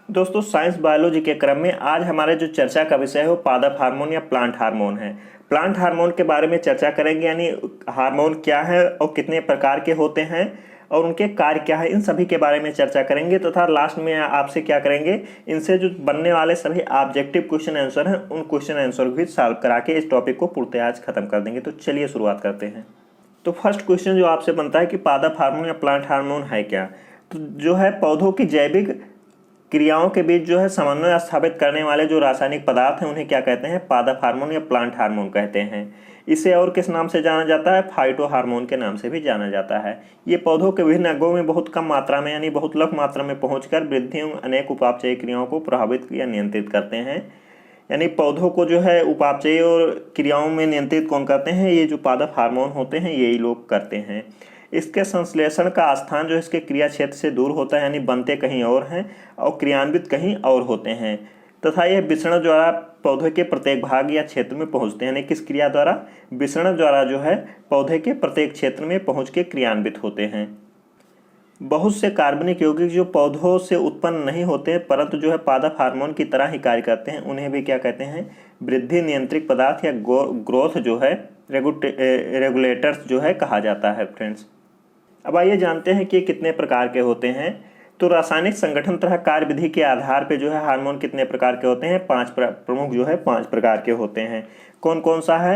दोस्तों science biology के क्रम में आज हमारे जो चर्चा का विषय है वो पादप हार्मोन या प्लांट हार्मोन है। प्लांट हार्मोन के बारे में चर्चा करेंगे, यानी हार्मोन क्या है और कितने प्रकार के होते हैं और उनके कार्य क्या है, इन सभी के बारे में चर्चा करेंगे। तथा लास्ट में आपसे क्या करेंगे, इनसे जो बनने वाले सभी ऑब्जेक्टिव क्वेश्चन आंसर हैं उन क्वेश्चन आंसर भी सॉल्व करा के इस टॉपिक को पूर्णतः आज खत्म कर देंगे। तो चलिए शुरुआत करते हैं। तो फर्स्ट क्वेश्चन जो आपसे बनता है कि पादप हार्मोन या प्लांट हार्मोन है क्या। तो जो है पौधों की जैविक क्रियाओं के बीच जो है समन्वय स्थापित करने वाले जो रासायनिक पदार्थ हैं उन्हें क्या कहते हैं, पादप हार्मोन या प्लांट हार्मोन कहते हैं। इसे और किस नाम से जाना जाता है, फाइटो हार्मोन के नाम से भी जाना जाता है। ये पौधों के विभिन्न अंगों में बहुत कम मात्रा में यानी बहुत लघु मात्रा में पहुंचकर वृद्धि एवं अनेक उपापचयी क्रियाओं को प्रभावित या नियंत्रित करते हैं। यानी पौधों को जो है उपापचयी और क्रियाओं में नियंत्रित कौन करते हैं, ये जो पादप हार्मोन होते हैं यही लोग करते हैं। इसके संश्लेषण का स्थान जो इसके क्रिया क्षेत्र से दूर होता है, यानी बनते कहीं और हैं और क्रियान्वित कहीं और होते हैं। तथा यह विषण द्वारा पौधे के प्रत्येक भाग या क्षेत्र में पहुंचते हैं, यानी किस क्रिया द्वारा, विषण द्वारा जो है पौधे के प्रत्येक क्षेत्र में पहुंच के क्रियान्वित होते हैं। बहुत से कार्बनिक यौगिक जो पौधों से उत्पन्न नहीं होते परंतु जो है पादप हार्मोन की तरह ही कार्य करते हैं, उन्हें भी क्या कहते हैं, वृद्धि नियंत्रित पदार्थ या ग्रोथ जो है रेगुलेटर्स जो है कहा जाता है फ्रेंड्स। अब आइए जानते हैं कि कितने प्रकार के होते हैं। तो रासायनिक संगठन तथा कार्य विधि के आधार पर जो है हार्मोन कितने प्रकार के होते हैं, प्रमुख जो है 5 प्रकार के होते हैं। कौन कौन सा है,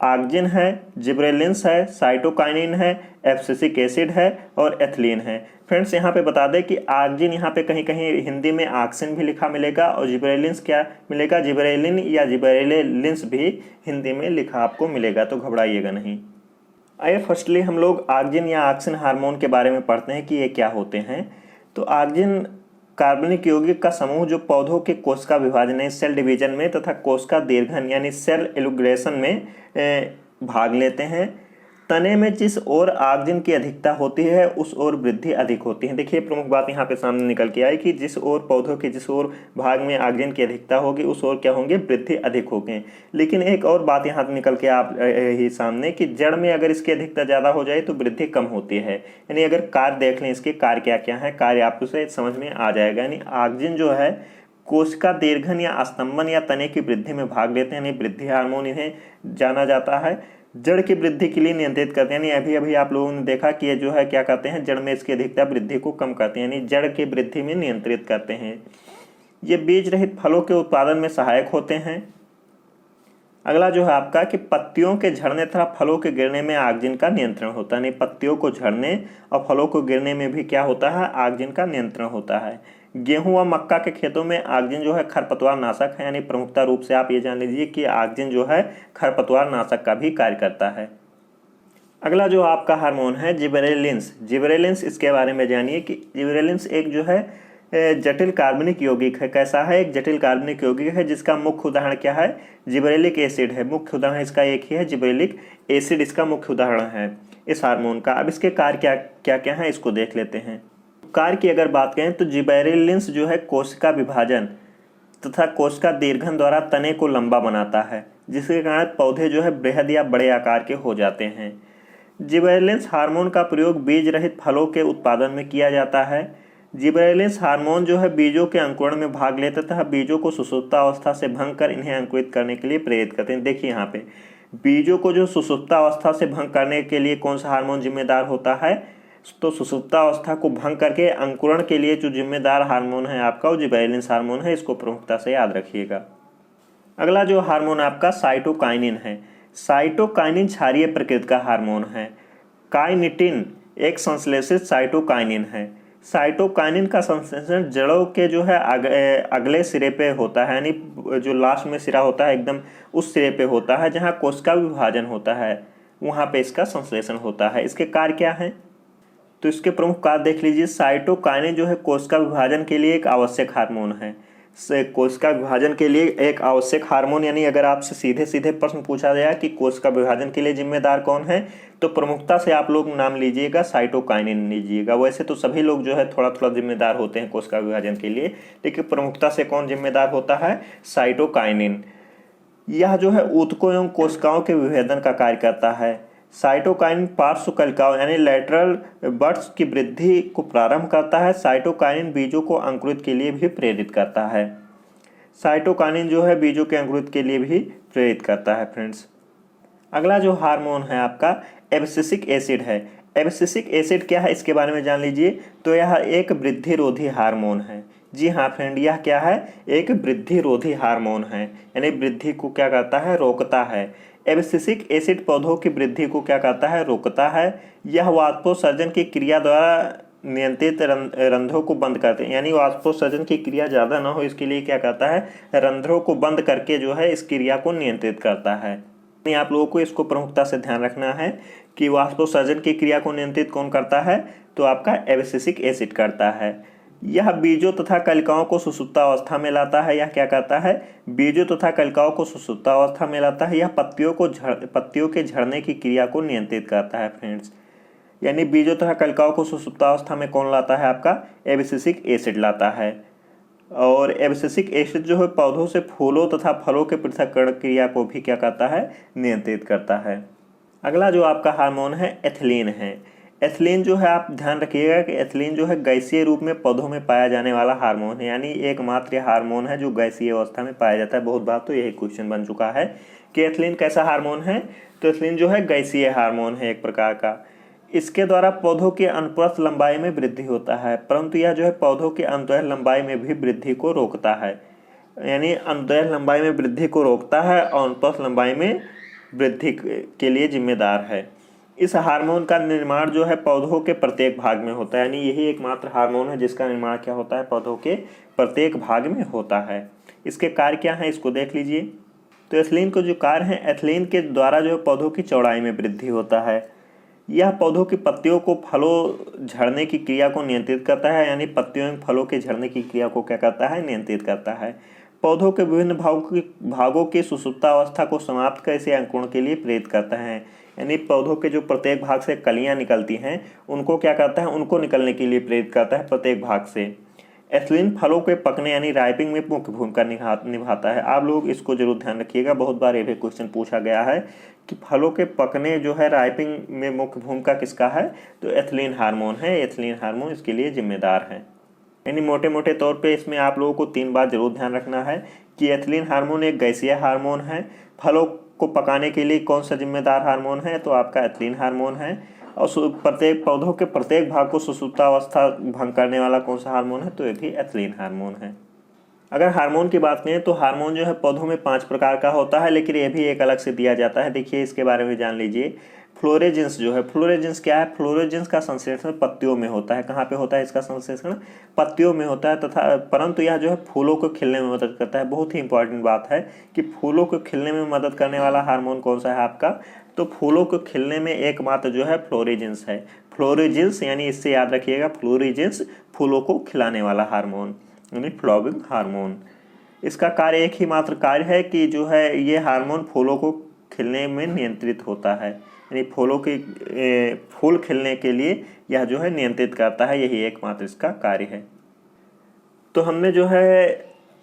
ऑक्जिन है, जिबरेलिन्स है, साइटोकाइनिन है, एब्सिसिक एसिड है और एथिलीन है। फ्रेंड्स यहाँ पे बता दें कि ऑक्जिन यहाँ पे कहीं कहीं हिंदी में ऑक्सिन भी लिखा मिलेगा और जिबरेलिन्स क्या मिलेगा, जिबरेलिन या जिबरेलिन्स भी हिंदी में लिखा आपको मिलेगा, तो घबराइएगा नहीं। आइए फर्स्टली हम लोग ऑक्जिन या ऑक्सिन हार्मोन के बारे में पढ़ते हैं कि ये क्या होते हैं। तो ऑक्जिन कार्बनिक यौगिक का समूह जो पौधों के कोशिका विभाजन सेल डिवीजन में तथा कोशिका दीर्घन यानी सेल एलुग्रेशन में भाग लेते हैं। तने में जिस ओर ऑक्जिन की अधिकता होती है उस ओर वृद्धि अधिक होती है। देखिए प्रमुख बात यहाँ पे सामने निकल के आई कि जिस ओर पौधों के जिस ओर भाग में ऑक्जिन की अधिकता होगी उस ओर क्या होंगे, वृद्धि अधिक होगी। लेकिन एक और बात यहाँ निकल के आप ही सामने कि जड़ में अगर इसकी अधिकता ज़्यादा हो जाए तो वृद्धि कम होती है। यानी अगर कार्य देख लें इसके कार्य क्या क्या है, कार्य आपको से समझ में आ जाएगा। यानी ऑक्जिन जो है कोशिका दीर्घन या स्तंभन या तने की वृद्धि में भाग लेते हैं, यानी वृद्धि हार्मोन इन्हें जाना जाता है। जड़ की वृद्धि के लिए नियंत्रित करते हैं, यानी अभी आप लोगों ने देखा कि ये जो है क्या करते हैं, जड़ में इसकी अधिकता वृद्धि को कम करते हैं, यानी जड़ की वृद्धि में नियंत्रित करते हैं। ये बीज रहित फलों के उत्पादन में सहायक होते हैं। अगला जो है आपका कि पत्तियों के झड़ने तथा फलों के गिरने में ऑक्जिन का नियंत्रण होता है, यानी पत्तियों को झड़ने और फलों को गिरने में भी क्या होता है, ऑक्जिन का नियंत्रण होता है। गेहूं व मक्का के खेतों में ऑक्जिन जो है खरपतवार नाशक है, यानी प्रमुखता रूप से आप ये जान लीजिए कि ऑक्जिन जो है खरपतवार नाशक का भी कार्य करता है। अगला जो आपका हार्मोन है जिबरेलिन्स, जिबरेलिन्स इसके बारे में जानिए कि जिबरेलिन्स एक जो है जटिल कार्बनिक यौगिक है। कैसा है, एक जटिल कार्बनिक यौगिक है जिसका मुख्य उदाहरण क्या है, जिबरेलिक एसिड है। मुख्य उदाहरण इसका एक ही है, जिबरेलिक एसिड इसका मुख्य उदाहरण है इस हार्मोन का। अब इसके कार्य क्या क्या है इसको देख लेते हैं। कार्य की अगर बात करें तो जिबरेलिन्स जो है कोशिका विभाजन तथा कोशिका दीर्घन द्वारा तने को लंबा बनाता है, जिसके कारण पौधे जो है बृहद या बड़े आकार के हो जाते हैं। जिबरेलिन्स हार्मोन का प्रयोग बीज रहित फलों के उत्पादन में किया जाता है। जिबरेलिन्स हार्मोन जो है बीजों के अंकुरण में भाग लेता तथा बीजों को सुषुप्तावस्था से भंग कर इन्हें अंकुरित करने के लिए प्रेरित करते हैं। देखिए यहाँ पे बीजों को जो सुषुप्तावस्था से भंग करने के लिए कौन सा हार्मोन जिम्मेदार होता है, तो सुषुप्तावस्था को भंग करके अंकुरण के लिए जो जिम्मेदार हार्मोन है आपका वो जिबरेलिन्स हार्मोन है, इसको प्रमुखता से याद रखिएगा। अगला जो हार्मोन आपका साइटोकाइनिन है। साइटोकाइनिन क्षारीय प्रकृति का हार्मोन है। काइनिटिन एक संश्लेषित साइटोकाइनिन है। साइटोकाइनिन का संश्लेषण जड़ों के जो है अगले सिरे पे होता है, यानी जो लास्ट में सिरा होता है एकदम उस सिरे पे होता है जहाँ कोशिका विभाजन होता है, वहाँ पे इसका संश्लेषण होता है। इसके कार्य क्या हैं, तो इसके प्रमुख कार्य देख लीजिए। साइटोकाइनिन जो है कोशिका विभाजन के लिए एक आवश्यक हार्मोन है। कोशिका विभाजन के लिए एक आवश्यक हार्मोन, यानी अगर आपसे सीधे सीधे प्रश्न पूछा गया कि कोशिका विभाजन के लिए जिम्मेदार कौन है, तो प्रमुखता से आप लोग नाम लीजिएगा साइटोकाइनिन लीजिएगा। वैसे तो सभी लोग जो है थोड़ा थोड़ा जिम्मेदार होते हैं कोशिका विभाजन के लिए, लेकिन प्रमुखता से कौन जिम्मेदार होता है, साइटोकाइनिन। यह जो है ऊतकों एवं कोशिकाओं के विभेदन का कार्य करता है। साइटोकाइनिन पार्श्व कलिकाओं यानी लैटरल बड्स की वृद्धि को प्रारंभ करता है। साइटोकाइनिन बीजों को अंकुरित के लिए भी प्रेरित करता है। साइटोकाइनिन जो है बीजों के अंकुरित के लिए भी प्रेरित करता है फ्रेंड्स। अगला जो हार्मोन है आपका एब्सिसिक एसिड है। एब्सिसिक एसिड क्या है इसके बारे में जान लीजिए। तो यह एक वृद्धि रोधी हार्मोन है। जी हाँ फ्रेंड, यह क्या है, एक वृद्धि रोधी हार्मोन है, यानी वृद्धि को क्या करता है, रोकता है। एब्सिसिक एसिड पौधों की वृद्धि को क्या करता है, रोकता है। यह वाष्पोत्सर्जन की क्रिया द्वारा नियंत्रित रंध्रों को बंद करते हैं, यानी वाष्पोत्सर्जन की क्रिया ज़्यादा ना हो इसके लिए क्या करता है, रंध्रों को बंद करके जो है इस क्रिया को नियंत्रित करता है। आप लोगों को इसको प्रमुखता से ध्यान रखना है कि वाष्पोत्सर्जन की क्रिया को नियंत्रित कौन करता है, तो आपका एब्सिसिक एसिड करता है। यह बीजों तथा कलिकाओं को सुषुप्तावस्था में लाता है। यह क्या करता है, बीजों तथा कलिकाओं को सुषुप्तावस्था में लाता है। यह पत्तियों के झड़ने की क्रिया को नियंत्रित करता है फ्रेंड्स। यानी बीजों तथा कलिकाओं को सुषुप्तावस्था में कौन लाता है, आपका एब्सिसिक एसिड लाता है। और एब्सिसिक एसिड जो है पौधों से फूलों तथा फलों के पृथक्करण क्रिया को भी क्या करता है, नियंत्रित करता है। अगला जो आपका हार्मोन है एथिलीन है। एथिलीन जो है आप ध्यान रखिएगा कि एथिलीन जो है गैसीय रूप में पौधों में पाया जाने वाला हार्मोन है, यानी एकमात्र हार्मोन है जो गैसीय अवस्था में पाया जाता है। बहुत बार तो यही क्वेश्चन बन चुका है कि एथिलीन कैसा हार्मोन है। तो एथिलीन जो है गैसीय हार्मोन है एक प्रकार का। इसके द्वारा पौधों के अनुप्रस्थ लंबाई में वृद्धि होता है, परंतु यह जो है पौधों के अंतः लंबाई में भी वृद्धि को रोकता है। यानी अंतः लंबाई में वृद्धि को रोकता है और अनुप्रस्थ लंबाई में वृद्धि के लिए जिम्मेदार है। इस हार्मोन का निर्माण जो है पौधों के प्रत्येक भाग में होता है, यानी यही एकमात्र हार्मोन है जिसका निर्माण क्या होता है, पौधों के प्रत्येक भाग में होता है। इसके कार्य क्या हैं इसको देख लीजिए। तो एथिलीन को जो कार्य है, एथिलीन के द्वारा जो है पौधों की चौड़ाई में वृद्धि होता है। यह पौधों की पत्तियों को फलों झड़ने की क्रिया को नियंत्रित करता है, यानी पत्तियों में फलों के झड़ने की क्रिया को क्या करता है, नियंत्रित करता है। पौधों के विभिन्न भागों की सुषुप्तावस्था को समाप्त कर इसे अंकुरण के लिए प्रेरित करता है। यानी पौधों के जो प्रत्येक भाग से कलियां निकलती हैं उनको क्या करता है, उनको निकलने के लिए प्रेरित करता है प्रत्येक भाग से। एथिलीन फलों के पकने यानी राइपिंग में मुख्य भूमिका निभाता है। आप लोग इसको जरूर ध्यान रखिएगा, बहुत बार ये भी क्वेश्चन पूछा गया है कि फलों के पकने जो है राइपिंग में मुख्य भूमिका किसका है, तो एथिलीन हार्मोन है। एथिलीन हार्मोन इसके लिए जिम्मेदार है। यानी मोटे मोटे तौर पे इसमें आप लोगों को 3 बात जरूर ध्यान रखना है कि एथिलीन हार्मोन एक गैसीय हार्मोन है। फलों को पकाने के लिए कौन सा जिम्मेदार हार्मोन है, तो आपका एथिलीन हार्मोन है। और प्रत्येक पौधों के प्रत्येक भाग को सुषुप्तावस्था भंग करने वाला कौन सा हार्मोन है, तो ये भी एथिलीन हार्मोन है। अगर हार्मोन की बात करें तो हार्मोन जो है पौधों में 5 प्रकार का होता है, लेकिन ये भी एक अलग से दिया जाता है। देखिए इसके बारे में जान लीजिए। फ्लोरेजेंस जो है, फ्लोरेजेंस क्या है, फ्लोरेजेंस का संश्लेषण पत्तियों में होता है। कहाँ पे होता है इसका संश्लेषण, पत्तियों में होता है। तथा परंतु यह जो है फूलों को खिलने में मदद करता है। बहुत ही इंपॉर्टेंट बात है कि फूलों को खिलने में मदद करने वाला हार्मोन कौन सा है आपका, तो फूलों को खिलने में एकमात्र जो है फ्लोरेजेंस है। फ्लोरेजेंस यानी इससे याद रखिएगा, फ्लोरेजेंस फूलों को खिलाने वाला हार्मोन यानी फ्लावरिंग हार्मोन। इसका कार्य एक ही मात्र कार्य है कि जो है ये हार्मोन फूलों को खिलने में नियंत्रित होता है, यानी फूलों की फूल खिलने के लिए यह जो है नियंत्रित करता है, यही एकमात्र इसका कार्य है। तो हमने जो है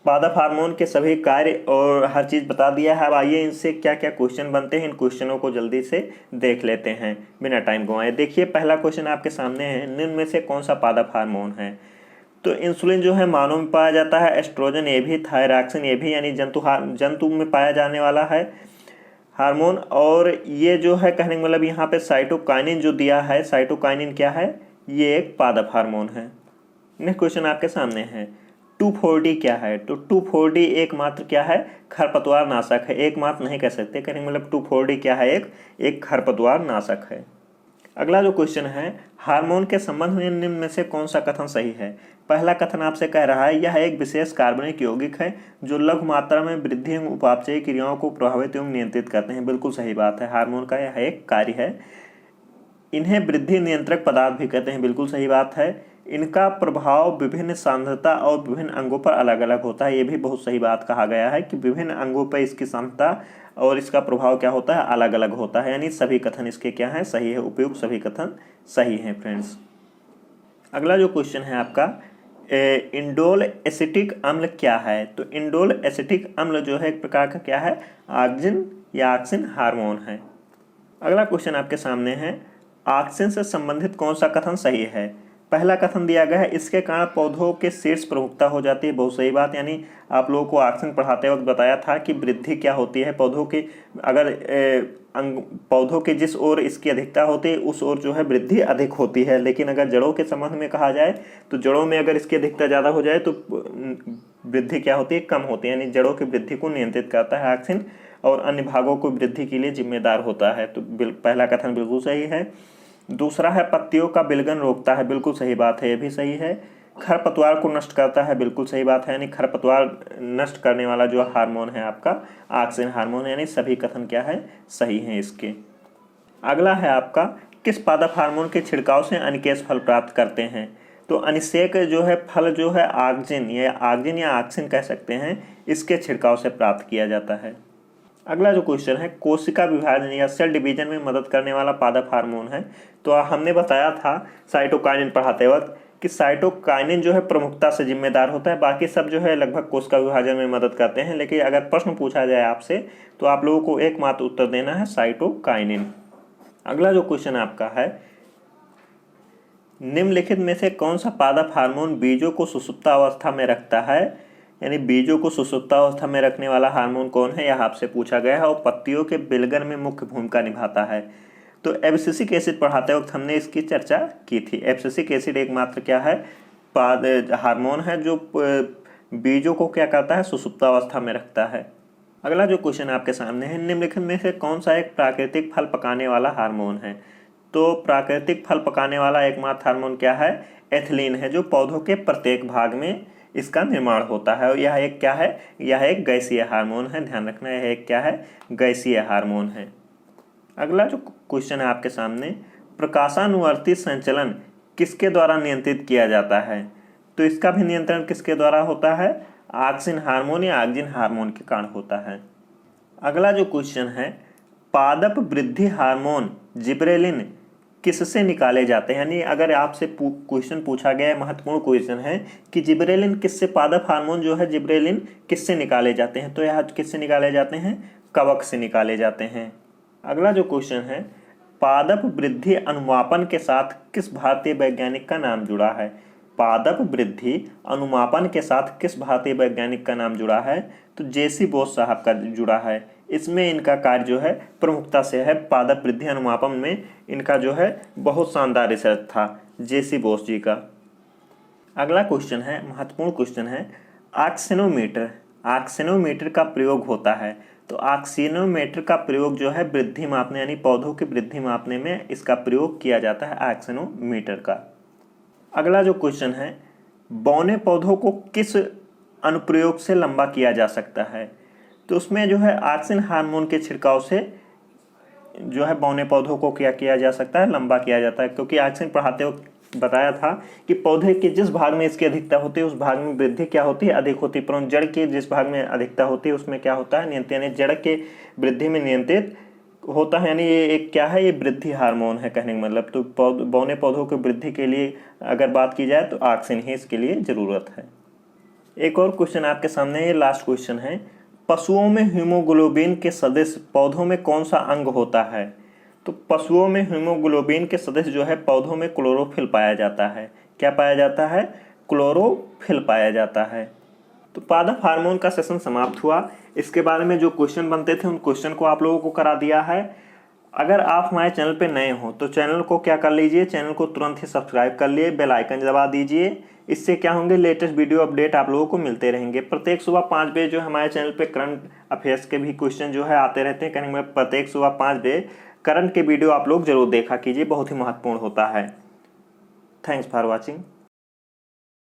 पादप हार्मोन के सभी कार्य और हर चीज़ बता दिया है। अब आइए इनसे क्या क्या क्वेश्चन बनते हैं, इन क्वेश्चनों को जल्दी से देख लेते हैं बिना टाइम गंवाए। देखिए पहला क्वेश्चन आपके सामने है, निम्न में से कौन सा पादप हार्मोन है। तो इंसुलिन जो है मानव में पाया जाता है, एस्ट्रोजन ये भी, थायरॉक्सिन ये भी, यानी जंतु में पाया जाने वाला है हार्मोन। और ये जो है कहने का मतलब यहाँ पे साइटोकाइनिन जो दिया है, साइटोकाइनिन क्या है, ये एक पादप हार्मोन है। नेक्स्ट क्वेश्चन आपके सामने है 2,4-D क्या है। तो 2,4-D एकमात्र क्या है, खरपतवार नाशक है। एकमात्र नहीं कह सकते, कहने का मतलब 2,4-D क्या है, एक खरपतवार नाशक है। अगला जो क्वेश्चन है, हार्मोन के संबंध में निम्न में से कौन सा कथन सही है। पहला कथन आपसे कह रहा है यह एक विशेष कार्बनिक यौगिक है जो लघु मात्रा में वृद्धि एवं उपापचयी क्रियाओं को प्रभावित एवं नियंत्रित करते हैं। बिल्कुल सही बात है, हार्मोन का यह एक कार्य है। इन्हें वृद्धि नियंत्रक पदार्थ भी कहते हैं। बिल्कुल सही बात है। इनका प्रभाव विभिन्न सांद्रता और विभिन्न अंगों पर अलग अलग होता है। ये भी बहुत सही बात कहा गया है कि विभिन्न अंगों पर इसकी सांद्रता और इसका प्रभाव क्या होता है, अलग अलग होता है। यानी सभी कथन इसके क्या हैं, सही है, उपयुक्त सभी कथन सही हैं फ्रेंड्स। अगला जो क्वेश्चन है आपका, इंडोल एसिटिक अम्ल क्या है। तो इंडोल एसिटिक अम्ल जो है एक प्रकार का क्या है, ऑक्सिन या ऑक्सिन हार्मोन है। अगला क्वेश्चन आपके सामने है, ऑक्सीजन से संबंधित कौन सा कथन सही है। पहला कथन दिया गया है, इसके कारण पौधों के शीर्ष प्रमुखता हो जाती है। बहुत सही बात, यानी आप लोगों को ऑक्सीजन पढ़ाते वक्त बताया था कि वृद्धि क्या होती है पौधों की, अगर पौधों के जिस ओर इसकी अधिकता होती है उस ओर जो है वृद्धि अधिक होती है। लेकिन अगर जड़ों के संबंध में कहा जाए तो जड़ों में अगर इसकी अधिकता ज़्यादा हो जाए तो वृद्धि क्या होती है, कम होती है। यानी जड़ों की वृद्धि को नियंत्रित करता है ऑक्सीजन और अन्य भागों को वृद्धि के लिए जिम्मेदार होता है। तो पहला कथन बिल्कुल सही है। दूसरा है, पत्तियों का विलगन रोकता है। बिल्कुल सही बात है, ये भी सही है। खरपतवार को नष्ट करता है। बिल्कुल सही बात है, यानी खरपतवार नष्ट करने वाला जो हार्मोन है आपका ऑक्सीजन हार्मोन, यानी सभी कथन क्या है, सही हैं इसके। अगला है आपका, किस पादप हार्मोन के छिड़काव से अनिकेश फल प्राप्त करते हैं। तो अनिषेक जो है फल जो है ऑक्सिन या ऑक्सिन कह सकते हैं, इसके छिड़काव से प्राप्त किया जाता है। अगला जो क्वेश्चन है, कोशिका विभाजन या सेल डिवीजन में मदद करने वाला पादप हार्मोन है। तो हमने बताया था साइटोकाइनिन पढ़ाते वक्त कि साइटोकाइनिन जो है प्रमुखता से जिम्मेदार होता है, बाकी सब जो है लगभग कोशिका विभाजन में मदद करते हैं। लेकिन अगर प्रश्न पूछा जाए आपसे तो आप लोगों को एकमात्र उत्तर देना है साइटोकाइनिन। अगला जो क्वेश्चन आपका है, निम्नलिखित में से कौन सा पादप हार्मोन बीजों को सुषुप्तावस्था में रखता है। यानी बीजों को सुषुप्तावस्था में रखने वाला हार्मोन कौन है, यह आपसे पूछा गया है और पत्तियों के विलगन में मुख्य भूमिका निभाता है। तो एब्सिसिक एसिड पढ़ाते वक्त हमने इसकी चर्चा की थी। एब्सिसिक एसिड एकमात्र क्या है, हार्मोन है जो बीजों को क्या करता है, सुषुप्तावस्था में रखता है। अगला जो क्वेश्चन आपके सामने है, निम्नलिखित में से कौन सा एक प्राकृतिक फल पकाने वाला हार्मोन है। तो प्राकृतिक फल पकाने वाला एकमात्र हार्मोन क्या है, एथिलीन है, जो पौधों के प्रत्येक भाग में इसका निर्माण होता है। और यह एक क्या है, यह एक गैसीय हार्मोन है। ध्यान रखना, यह एक क्या है, गैसीय हार्मोन है। अगला जो क्वेश्चन है आपके सामने, प्रकाशानुवर्ती संचलन किसके द्वारा नियंत्रित किया जाता है। तो इसका भी नियंत्रण किसके द्वारा होता है, ऑक्सिन हार्मोन या ऑक्सिन हार्मोन के कारण होता है। अगला जो क्वेश्चन है, पादप वृद्धि हार्मोन जिब्रेलिन किससे निकाले जाते हैं। यानी अगर आपसे क्वेश्चन पूछा गया है, महत्वपूर्ण क्वेश्चन है कि जिब्रेलिन किससे, पादप हार्मोन जो है जिब्रेलिन किससे निकाले जाते हैं। तो यह किससे निकाले जाते हैं, कवक से निकाले जाते हैं। अगला जो क्वेश्चन है, पादप वृद्धि अनुमापन के साथ किस भारतीय वैज्ञानिक का नाम जुड़ा है। पादप वृद्धि अनुमापन के साथ किस भारतीय वैज्ञानिक का नाम जुड़ा है। तो जेसी बोस साहब का जुड़ा है। इसमें इनका कार्य जो है प्रमुखता से है, पादप वृद्धि अनुमापन में इनका जो है बहुत शानदार रिसर्च था, जेसी बोस जी का। अगला क्वेश्चन है, महत्वपूर्ण क्वेश्चन है, ऑक्सिनोमीटर का प्रयोग होता है। तो ऑक्सिनोमीटर का प्रयोग जो है वृद्धि मापने, यानी पौधों की वृद्धि मापने में इसका प्रयोग किया जाता है, ऑक्सिनोमीटर का। अगला जो क्वेश्चन है, बौने पौधों को किस अनुप्रयोग से लंबा किया जा सकता है। तो उसमें जो है ऑक्सिन हार्मोन के छिड़काव से जो है बौने पौधों को क्या किया जा सकता है, लंबा किया जाता है। क्योंकि ऑक्सिन पढ़ाते वक्त बताया था कि पौधे के जिस भाग में इसकी अधिकता होती है उस भाग में वृद्धि क्या होती है, अधिक होती है। परंतु जड़ के जिस भाग में अधिकता होती है उसमें क्या होता है, नियंत्रित, यानी जड़ के वृद्धि में नियंत्रित होता है। यानी ये एक क्या है, ये वृद्धि हार्मोन है कहने का मतलब। तो बौने पौधों की वृद्धि के लिए अगर बात की जाए तो ऑक्सिन ही इसके लिए ज़रूरत है। एक और क्वेश्चन आपके सामने, ये लास्ट क्वेश्चन है, पशुओं में हीमोग्लोबिन के सदस्य पौधों में कौन सा अंग होता है। तो पशुओं में हीमोग्लोबिन के सदस्य जो है पौधों में क्लोरोफिल पाया जाता है। क्या पाया जाता है, क्लोरोफिल पाया जाता है। तो पादप हार्मोन का सेशन समाप्त हुआ। इसके बारे में जो क्वेश्चन बनते थे उन क्वेश्चन को आप लोगों को करा दिया है। अगर आप हमारे चैनल पे नए हो तो चैनल को क्या कर लीजिए, चैनल को तुरंत ही सब्सक्राइब कर लिए, बेल आइकन दबा दीजिए। इससे क्या होंगे, लेटेस्ट वीडियो अपडेट आप लोगों को मिलते रहेंगे। प्रत्येक सुबह 5 बजे जो हमारे चैनल पे करंट अफेयर्स के भी क्वेश्चन जो है आते रहते हैं। कहने में प्रत्येक सुबह 5 बजे करंट के वीडियो आप लोग जरूर देखा कीजिए, बहुत ही महत्वपूर्ण होता है। Thanks for watching.